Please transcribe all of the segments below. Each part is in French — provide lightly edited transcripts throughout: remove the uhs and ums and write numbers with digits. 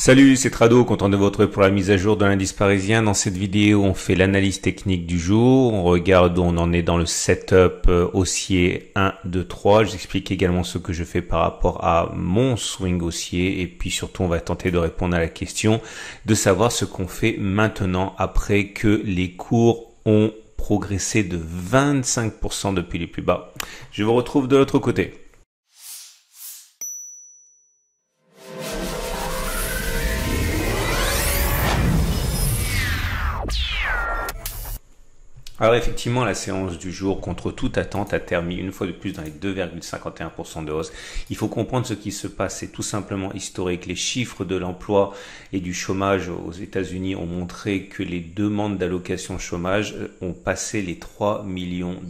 Salut, c'est Trado, content de vous retrouver pour la mise à jour de l'indice parisien. Dans cette vidéo, on fait l'analyse technique du jour. On regarde où on en est dans le setup haussier 1, 2, 3. J'explique également ce que je fais par rapport à mon swing haussier. Et puis surtout, on va tenter de répondre à la question de savoir ce qu'on fait maintenant après que les cours ont progressé de 25% depuis les plus bas. Je vous retrouve de l'autre côté. Alors effectivement, la séance du jour, contre toute attente, a terminé une fois de plus dans les 2,51% de hausse. Il faut comprendre ce qui se passe, c'est tout simplement historique. Les chiffres de l'emploi et du chômage aux États-Unis ont montré que les demandes d'allocation chômage ont passé les 3,2 millions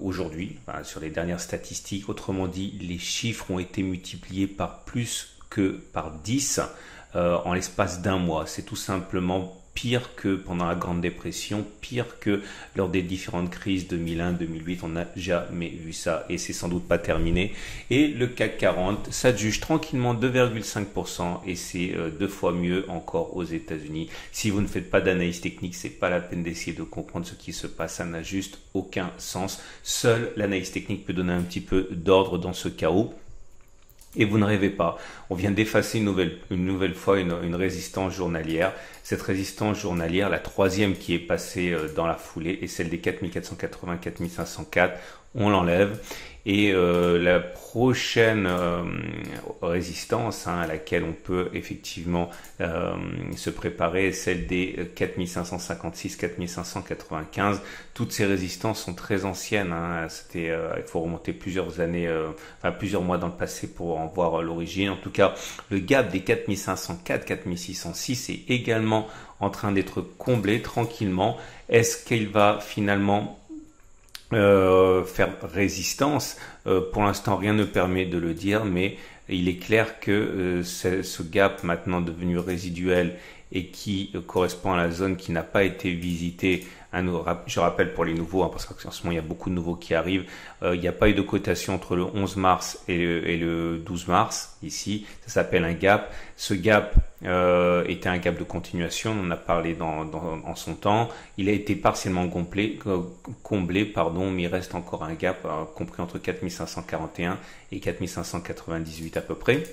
aujourd'hui, sur les dernières statistiques. Autrement dit, les chiffres ont été multipliés par plus que par 10 en l'espace d'un mois. C'est tout simplement pire que pendant la Grande Dépression, pire que lors des différentes crises 2001, 2008, on n'a jamais vu ça et c'est sans doute pas terminé. Et le CAC 40 s'adjuge tranquillement 2,5% et c'est deux fois mieux encore aux États-Unis. Si vous ne faites pas d'analyse technique, c'est pas la peine d'essayer de comprendre ce qui se passe, ça n'a juste aucun sens. Seule l'analyse technique peut donner un petit peu d'ordre dans ce chaos. Et vous ne rêvez pas, on vient d'effacer une nouvelle fois une résistance journalière. Cette résistance journalière, la troisième qui est passée dans la foulée, est celle des 4480, 4504. On l'enlève. Et la prochaine résistance à laquelle on peut effectivement se préparer est celle des 4556, 4595. Toutes ces résistances sont très anciennes. Il faut remonter plusieurs années, plusieurs mois dans le passé pour en voir l'origine. En tout cas, le gap des 4504, 4606 est également en train d'être comblé tranquillement. Est-ce qu'il va finalement faire résistance? Pour l'instant, rien ne permet de le dire, mais il est clair que ce gap maintenant devenu résiduel et qui correspond à la zone qui n'a pas été visitée. Je rappelle pour les nouveaux, parce qu'en ce moment il y a beaucoup de nouveaux qui arrivent, il n'y a pas eu de cotation entre le 11 mars et le 12 mars ici, ça s'appelle un gap. Ce gap était un gap de continuation, on en a parlé en son temps. Il a été partiellement comblé, mais il reste encore un gap compris entre 4541 et 4598 à peu près.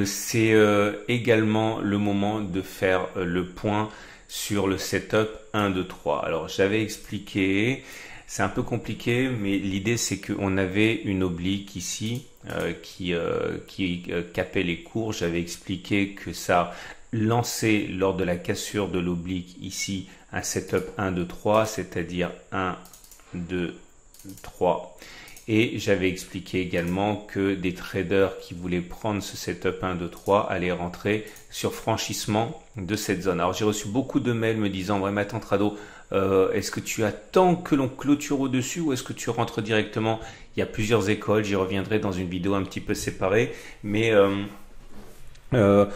C'est également le moment de faire le point sur le setup 1, 2, 3. Alors j'avais expliqué, c'est un peu compliqué, mais l'idée c'est qu'on avait une oblique ici qui capait les cours. J'avais expliqué que ça lançait lors de la cassure de l'oblique ici un setup 1, 2, 3, c'est-à-dire 1, 2, 3. Et j'avais expliqué également que des traders qui voulaient prendre ce setup 1, 2, 3 allaient rentrer sur franchissement de cette zone. Alors j'ai reçu beaucoup de mails me disant « Ouais, mais attends Trado, est-ce que tu attends que l'on clôture au-dessus ou est-ce que tu rentres directement ?» Il y a plusieurs écoles, j'y reviendrai dans une vidéo un petit peu séparée. Mais non,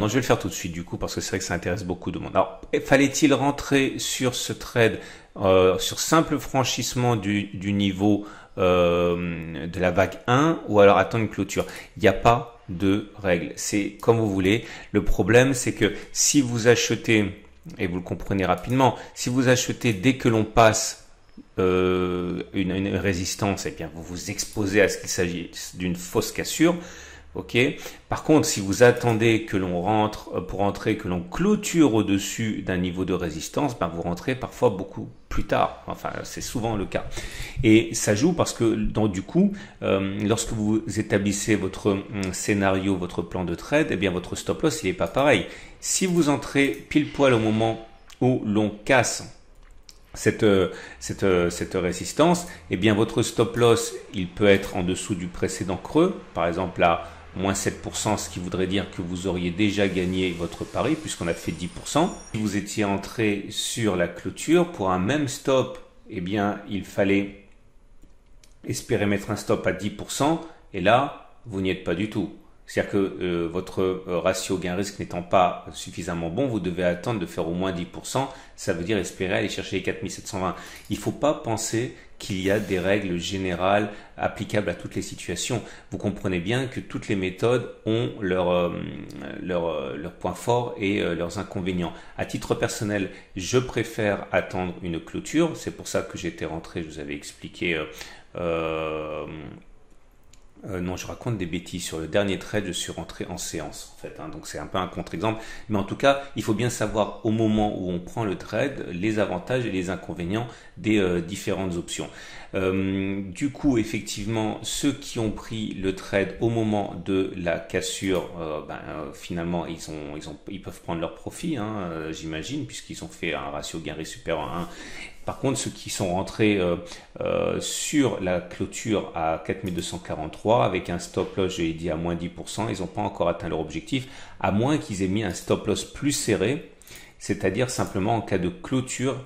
je vais le faire tout de suite du coup parce que c'est vrai que ça intéresse beaucoup de monde. Alors, fallait-il rentrer sur ce trade sur simple franchissement du niveau de la vague 1 ou alors attendre une clôture? Il n'y a pas de règle, c'est comme vous voulez. Le problème c'est que si vous achetez, et vous le comprenez rapidement, si vous achetez dès que l'on passe une résistance, eh bien vous vous exposez à ce qu'il s'agisse d'une fausse cassure. Ok. Par contre, si vous attendez que l'on rentre pour rentrer, que l'on clôture au-dessus d'un niveau de résistance, vous rentrez parfois beaucoup plus tard. Enfin, c'est souvent le cas. Et ça joue parce que du coup, lorsque vous établissez votre scénario, votre plan de trade, eh bien votre stop loss il est pas pareil. Si vous entrez pile poil au moment où l'on casse cette résistance, eh bien votre stop loss il peut être en dessous du précédent creux, par exemple là moins 7%, ce qui voudrait dire que vous auriez déjà gagné votre pari puisqu'on a fait 10%. Si vous étiez entré sur la clôture pour un même stop, eh bien il fallait espérer mettre un stop à 10% et là vous n'y êtes pas du tout. C'est-à-dire que votre ratio gain-risque n'étant pas suffisamment bon, vous devez attendre de faire au moins 10%. Ça veut dire espérer aller chercher les 4720. Il ne faut pas penser qu'il y a des règles générales applicables à toutes les situations. Vous comprenez bien que toutes les méthodes ont leurs points forts et leurs inconvénients. À titre personnel, je préfère attendre une clôture. C'est pour ça que j'étais rentré, je vous avais expliqué... non, je raconte des bêtises. Sur le dernier trade, je suis rentré en séance, en fait. Donc, c'est un peu un contre-exemple. Mais en tout cas, il faut bien savoir au moment où on prend le trade, les avantages et les inconvénients des différentes options. Du coup, effectivement, ceux qui ont pris le trade au moment de la cassure, finalement, ils peuvent prendre leur profit, j'imagine, puisqu'ils ont fait un ratio gain-risque supérieur à 1. Par contre, ceux qui sont rentrés sur la clôture à 4243 avec un stop loss, je l'ai dit, à moins 10%, ils n'ont pas encore atteint leur objectif, à moins qu'ils aient mis un stop loss plus serré, c'est-à-dire simplement en cas de clôture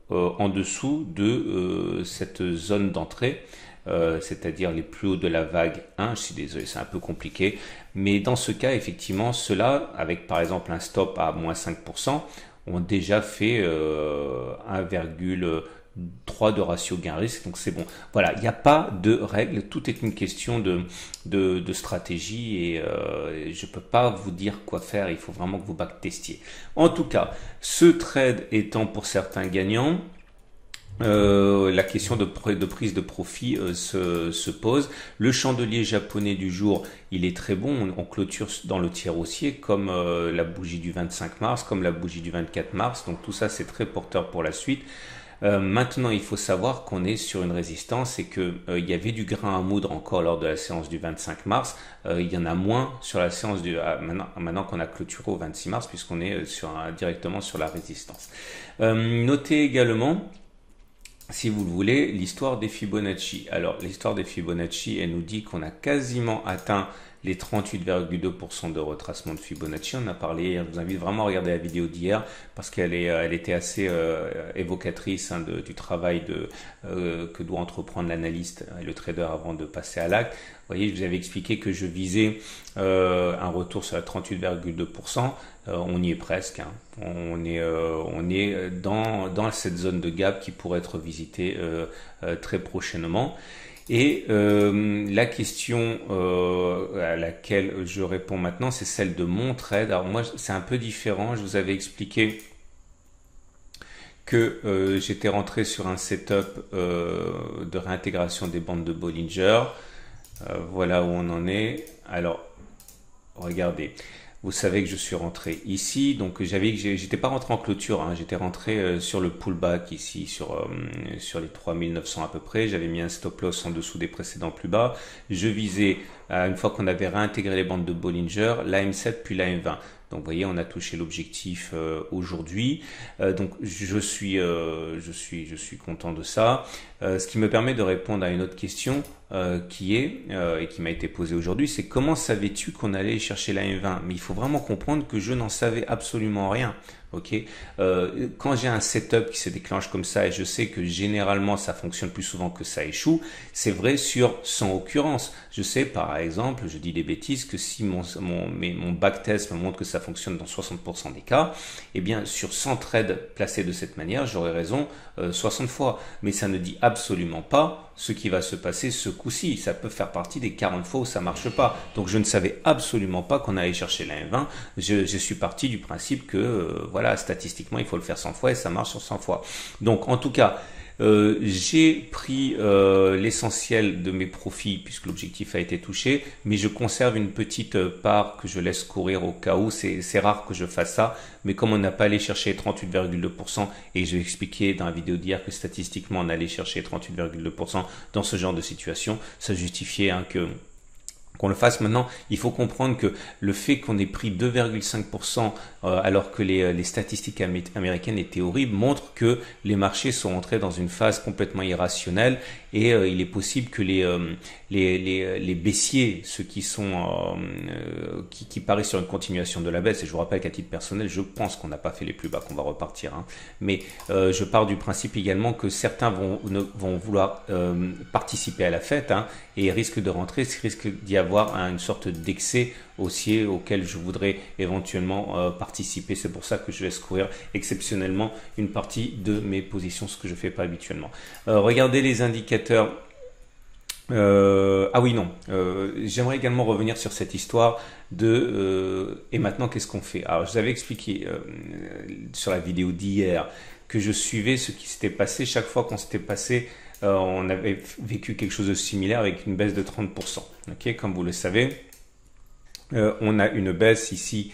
en dessous de cette zone d'entrée, c'est-à-dire les plus hauts de la vague 1. Je suis désolé, c'est un peu compliqué, mais dans ce cas, effectivement, ceux-là, avec par exemple un stop à moins 5%, ont déjà fait 1,3 de ratio gain-risque, donc c'est bon. Voilà, il n'y a pas de règle, tout est une question de stratégie et je ne peux pas vous dire quoi faire, il faut vraiment que vous backtestiez. En tout cas, ce trade étant pour certains gagnants, la question de prise de profit se pose. Le chandelier japonais du jour, il est très bon. On clôture dans le tiers haussier comme la bougie du 25 mars, comme la bougie du 24 mars. Donc tout ça, c'est très porteur pour la suite. Maintenant, il faut savoir qu'on est sur une résistance et que il y avait du grain à moudre encore lors de la séance du 25 mars. Il y en a moins sur la séance maintenant qu'on a clôturé au 26 mars puisqu'on est directement sur la résistance. Notez également, si vous le voulez, l'histoire des Fibonacci. Alors, l'histoire des Fibonacci, elle nous dit qu'on a quasiment atteint les 38,2% de retracement de Fibonacci. On en a parlé hier. Je vous invite vraiment à regarder la vidéo d'hier parce qu'elle était assez évocatrice du travail que doit entreprendre l'analyste et le trader avant de passer à l'acte. Vous voyez, je vous avais expliqué que je visais un retour sur la 38,2%. On y est presque. On est dans cette zone de gap qui pourrait être visitée très prochainement. Et la question à laquelle je réponds maintenant, c'est celle de mon trade. Alors moi, c'est un peu différent. Je vous avais expliqué que j'étais rentré sur un setup de réintégration des bandes de Bollinger. Voilà où on en est. Alors, regardez. Vous savez que je suis rentré ici, donc j'étais pas rentré en clôture, j'étais rentré sur le pullback ici, sur les 3900 à peu près. J'avais mis un stop loss en dessous des précédents plus bas. Je visais, une fois qu'on avait réintégré les bandes de Bollinger, la M7 puis la M20. Donc vous voyez, on a touché l'objectif aujourd'hui. Donc je suis content de ça. Ce qui me permet de répondre à une autre question qui m'a été posée aujourd'hui, c'est comment savais-tu qu'on allait chercher la M20? Mais il faut vraiment comprendre que je n'en savais absolument rien. Ok, quand j'ai un setup qui se déclenche comme ça et je sais que généralement ça fonctionne plus souvent que ça échoue, c'est vrai sur 100 occurrences. Je sais par exemple, je dis des bêtises, que si mon backtest me montre que ça fonctionne dans 60% des cas, eh bien sur 100 trades placés de cette manière, j'aurai raison 60 fois. Mais ça ne dit absolument pas ce qui va se passer ce coup-ci. Ça peut faire partie des 40 fois où ça marche pas. Donc je ne savais absolument pas qu'on allait chercher la M20. Je suis parti du principe que voilà, statistiquement il faut le faire 100 fois et ça marche sur 100 fois. Donc en tout cas, j'ai pris l'essentiel de mes profits puisque l'objectif a été touché, mais je conserve une petite part que je laisse courir au cas où. C'est rare que je fasse ça, mais comme on n'a pas allé chercher 38,2% et je vais expliquer dans la vidéo d'hier que statistiquement on allait chercher 38,2% dans ce genre de situation, ça justifiait qu'on le fasse. Maintenant, il faut comprendre que le fait qu'on ait pris 2,5% alors que les statistiques américaines étaient horribles montre que les marchés sont entrés dans une phase complètement irrationnelle et il est possible que les baissiers, ceux qui parient sur une continuation de la baisse, et je vous rappelle qu'à titre personnel, je pense qu'on n'a pas fait les plus bas, qu'on va repartir, mais je pars du principe également que certains vont vouloir participer à la fête et il risque de rentrer, il risque d'y avoir une sorte d'excès haussier auquel je voudrais éventuellement participer. C'est pour ça que je laisse courir exceptionnellement une partie de mes positions, ce que je fais pas habituellement. Regardez les indicateurs. Ah oui, non. J'aimerais également revenir sur cette histoire de et maintenant qu'est-ce qu'on fait? Alors, je vous avais expliqué sur la vidéo d'hier que je suivais ce qui s'était passé chaque fois qu'on s'était passé. On avait vécu quelque chose de similaire avec une baisse de 30%. Ok, comme vous le savez, on a une baisse ici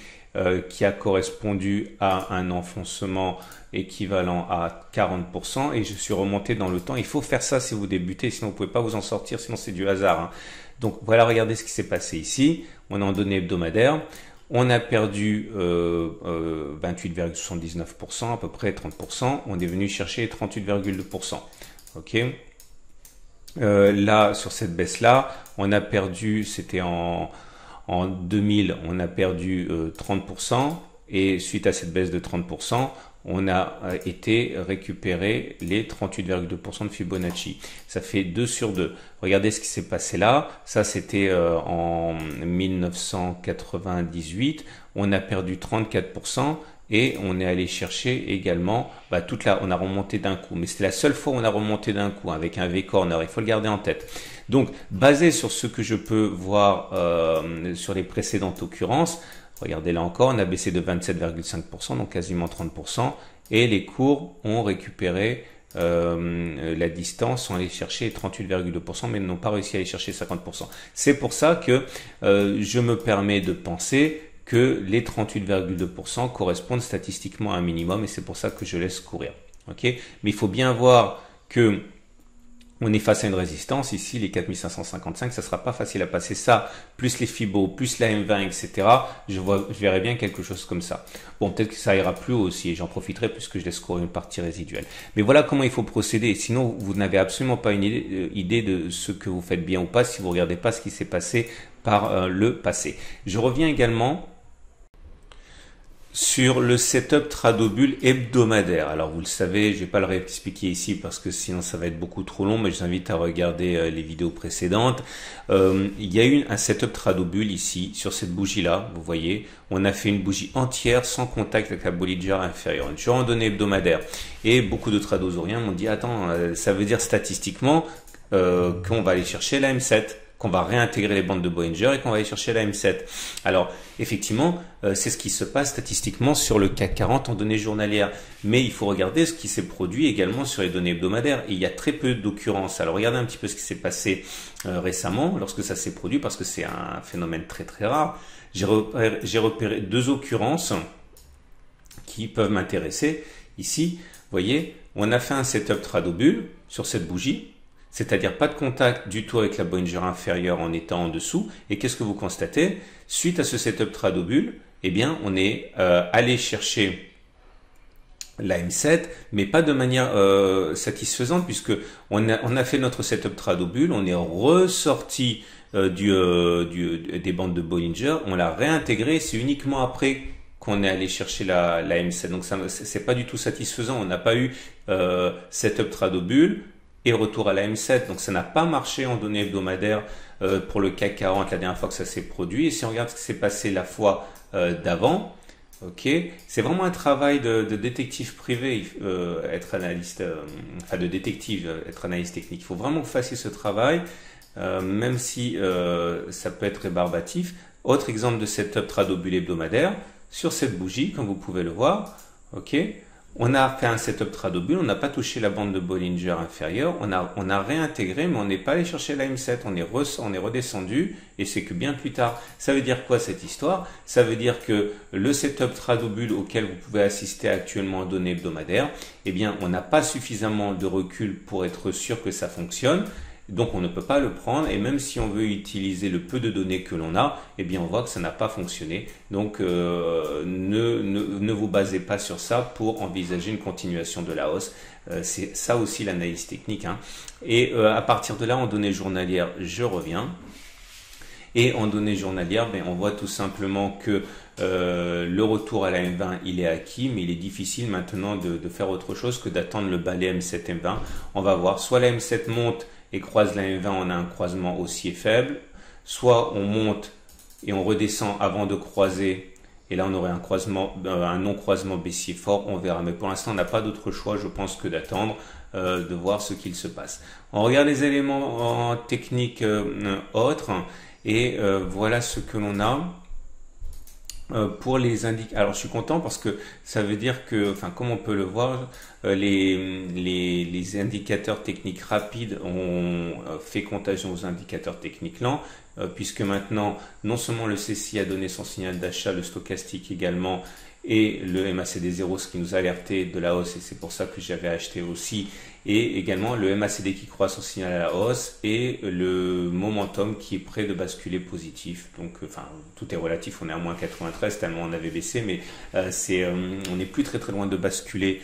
qui a correspondu à un enfoncement équivalent à 40% et je suis remonté dans le temps. Il faut faire ça si vous débutez, sinon vous pouvez pas vous en sortir, sinon c'est du hasard, hein. Donc voilà, regardez ce qui s'est passé ici. On est en données hebdomadaires. On a perdu 28,79%, à peu près 30%. On est venu chercher 38,2%. Ok. Là, sur cette baisse-là, on a perdu, c'était en 2000, on a perdu 30%. Et suite à cette baisse de 30%, on a été récupérer les 38,2% de Fibonacci. Ça fait 2 sur 2. Regardez ce qui s'est passé là. Ça, c'était en 1998. On a perdu 34% et on est allé chercher également on a remonté d'un coup. Mais c'est la seule fois où on a remonté d'un coup avec un V-corner. Il faut le garder en tête. Donc, basé sur ce que je peux voir sur les précédentes occurrences, regardez là encore, on a baissé de 27,5%, donc quasiment 30%, et les cours ont récupéré la distance, sont allés chercher 38,2%, mais n'ont pas réussi à aller chercher 50%. C'est pour ça que je me permets de penser que les 38,2% correspondent statistiquement à un minimum, et c'est pour ça que je laisse courir. Ok, mais il faut bien voir que on est face à une résistance, ici les 4555, ça sera pas facile à passer ça, plus les Fibo, plus la M20, etc. Je verrai bien quelque chose comme ça. Bon, peut-être que ça ira plus haut aussi, et j'en profiterai puisque je laisse courir une partie résiduelle. Mais voilà comment il faut procéder, sinon vous n'avez absolument pas une idée de ce que vous faites bien ou pas si vous regardez pas ce qui s'est passé par le passé. Je reviens également sur le setup Tradobull hebdomadaire. Alors vous le savez, je vais pas le réexpliquer ici parce que sinon ça va être beaucoup trop long, mais je vous invite à regarder les vidéos précédentes. Il y a eu un setup Tradobull ici, sur cette bougie-là, vous voyez, on a fait une bougie entière sans contact avec la Bollinger inférieure, une randonnée hebdomadaire. Et beaucoup de tradosauriens m'ont dit, attends, ça veut dire statistiquement qu'on va aller chercher la M7, qu'on va réintégrer les bandes de Bollinger et qu'on va aller chercher la M7. Alors, effectivement, c'est ce qui se passe statistiquement sur le CAC 40 en données journalières. Mais il faut regarder ce qui s'est produit également sur les données hebdomadaires. Et il y a très peu d'occurrences. Alors, regardez un petit peu ce qui s'est passé récemment lorsque ça s'est produit, parce que c'est un phénomène très très rare. J'ai repéré 2 occurrences qui peuvent m'intéresser. Ici, vous voyez, on a fait un setup Tradobull sur cette bougie. C'est-à-dire pas de contact du tout avec la Bollinger inférieure en étant en dessous. Et qu'est-ce que vous constatez? Suite à ce setup Tradobull, eh bien, on est allé chercher la M7, mais pas de manière satisfaisante, puisque on a fait notre setup Tradobull, on est ressorti des bandes de Bollinger, on l'a réintégré, c'est uniquement après qu'on est allé chercher la M7. Donc ça, c'est pas du tout satisfaisant. On n'a pas eu setup Tradobull et retour à la M7. Donc ça n'a pas marché en données hebdomadaires pour le CAC 40 la dernière fois que ça s'est produit. Et si on regarde ce qui s'est passé la fois d'avant, ok, c'est vraiment un travail de détective privé, être analyste, enfin de détective, être analyste technique. Il faut vraiment que vous fassiez ce travail, même si ça peut être rébarbatif. Autre exemple de setup Tradobull hebdomadaire, sur cette bougie, comme vous pouvez le voir, ok. On a fait un setup Tradobull, on n'a pas touché la bande de Bollinger inférieure, on a réintégré, mais on n'est pas allé chercher la M7, on est redescendu, et c'est que bien plus tard. Ça veut dire quoi cette histoire? Ça veut dire que le setup Tradobull auquel vous pouvez assister actuellement en données hebdomadaires, eh bien, on n'a pas suffisamment de recul pour être sûr que ça fonctionne. Donc on ne peut pas le prendre, et même si on veut utiliser le peu de données que l'on a, eh bien on voit que ça n'a pas fonctionné. Donc ne vous basez pas sur ça pour envisager une continuation de la hausse. C'est ça aussi l'analyse technique, hein. Et à partir de là, en données journalières, je reviens. Et en données journalières, on voit tout simplement que le retour à la M20, il est acquis, mais il est difficile maintenant de faire autre chose que d'attendre le balai M7 M20. On va voir, soit la M7 monte et croise la M20, on a un croisement haussier faible. Soit on monte et on redescend avant de croiser, et là on aurait un non-croisement baissier fort, on verra. Mais pour l'instant on n'a pas d'autre choix, je pense, que d'attendre, de voir ce qu'il se passe. On regarde les éléments techniques autres, et voilà ce que l'on a. Pour les indicateurs, alors je suis content parce que ça veut dire que, enfin, comme on peut le voir, les indicateurs techniques rapides ont fait contagion aux indicateurs techniques lents, puisque maintenant, non seulement le CCI a donné son signal d'achat, le stochastique également, et le MACD 0, ce qui nous a alerté de la hausse, et c'est pour ça que j'avais acheté aussi, et également le MACD qui croit son signal à la hausse, et le momentum qui est prêt de basculer positif. Donc, enfin, tout est relatif, on est à moins 93 tellement on avait baissé, mais on n'est plus très loin de basculer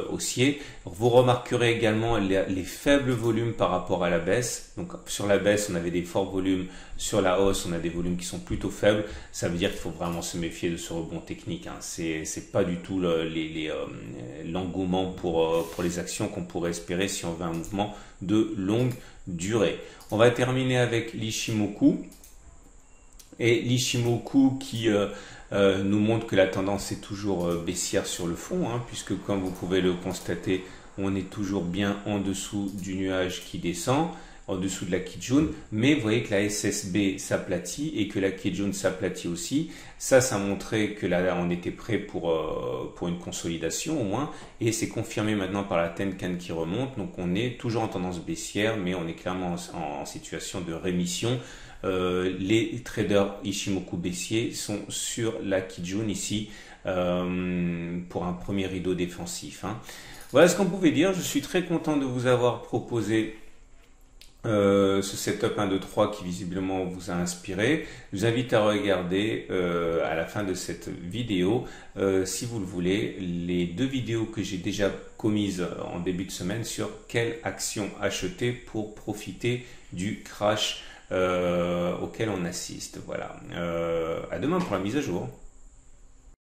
haussier. Vous remarquerez également les faibles volumes par rapport à la baisse. Donc sur la baisse, on avait des forts volumes, sur la hausse, on a des volumes qui sont plutôt faibles. Ça veut dire qu'il faut vraiment se méfier de ce rebond technique, hein. C'est pas du tout l'engouement pour les actions qu'on pourrait espérer si on veut un mouvement de longue durée. On va terminer avec l'Ichimoku. Et l'Ichimoku qui nous montre que la tendance est toujours baissière sur le fond, hein, puisque comme vous pouvez le constater, on est toujours bien en dessous du nuage qui descend, en dessous de la Kijun, mais vous voyez que la SSB s'aplatit et que la Kijun s'aplatit aussi. Ça montrait que là on était prêt pour une consolidation au moins, et c'est confirmé maintenant par la Tenkan qui remonte. Donc on est toujours en tendance baissière, mais on est clairement en situation de rémission. Les traders Ichimoku baissiers sont sur la Kijun ici pour un premier rideau défensif, hein. Voilà ce qu'on pouvait dire. Je suis très content de vous avoir proposé ce setup 1, 2, 3 qui visiblement vous a inspiré. Je vous invite à regarder à la fin de cette vidéo, si vous le voulez, les 2 vidéos que j'ai déjà commises en début de semaine sur quelle action acheter pour profiter du crash auquel on assiste. Voilà. À demain pour la mise à jour.